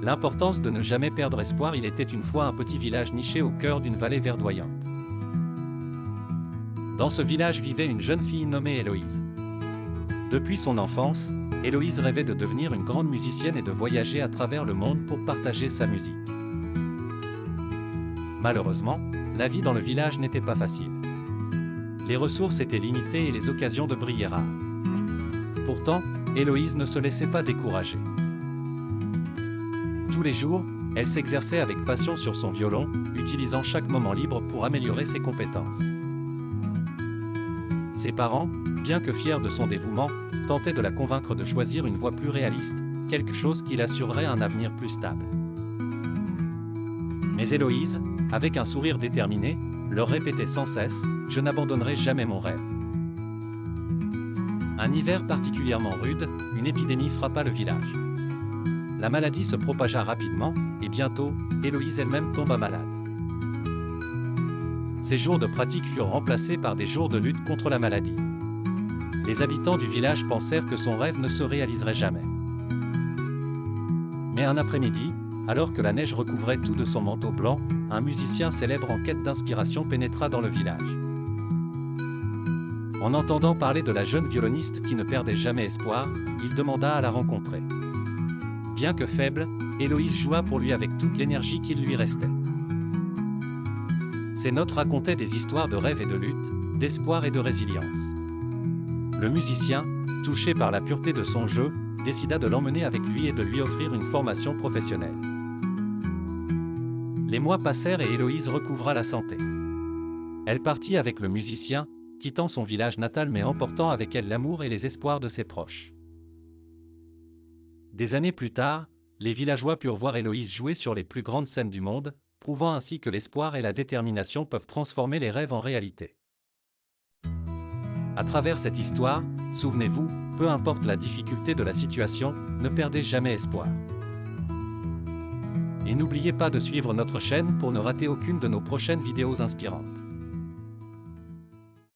L'importance de ne jamais perdre espoir. Il était une fois un petit village niché au cœur d'une vallée verdoyante. Dans ce village vivait une jeune fille nommée Héloïse. Depuis son enfance, Héloïse rêvait de devenir une grande musicienne et de voyager à travers le monde pour partager sa musique. Malheureusement, la vie dans le village n'était pas facile. Les ressources étaient limitées et les occasions de briller rares. Pourtant, Héloïse ne se laissait pas décourager. Tous les jours, elle s'exerçait avec passion sur son violon, utilisant chaque moment libre pour améliorer ses compétences. Ses parents, bien que fiers de son dévouement, tentaient de la convaincre de choisir une voie plus réaliste, quelque chose qui l'assurerait un avenir plus stable. Mais Héloïse, avec un sourire déterminé, leur répétait sans cesse « Je n'abandonnerai jamais mon rêve ». Un hiver particulièrement rude, une épidémie frappa le village. La maladie se propagea rapidement, et bientôt, Héloïse elle-même tomba malade. Ces jours de pratique furent remplacés par des jours de lutte contre la maladie. Les habitants du village pensèrent que son rêve ne se réaliserait jamais. Mais un après-midi, alors que la neige recouvrait tout de son manteau blanc, un musicien célèbre en quête d'inspiration pénétra dans le village. En entendant parler de la jeune violoniste qui ne perdait jamais espoir, il demanda à la rencontrer. Bien que faible, Héloïse joua pour lui avec toute l'énergie qu'il lui restait. Ses notes racontaient des histoires de rêve et de lutte, d'espoir et de résilience. Le musicien, touché par la pureté de son jeu, décida de l'emmener avec lui et de lui offrir une formation professionnelle. Les mois passèrent et Héloïse recouvra la santé. Elle partit avec le musicien, quittant son village natal mais emportant avec elle l'amour et les espoirs de ses proches. Des années plus tard, les villageois purent voir Héloïse jouer sur les plus grandes scènes du monde, prouvant ainsi que l'espoir et la détermination peuvent transformer les rêves en réalité. À travers cette histoire, souvenez-vous, peu importe la difficulté de la situation, ne perdez jamais espoir. Et n'oubliez pas de suivre notre chaîne pour ne rater aucune de nos prochaines vidéos inspirantes.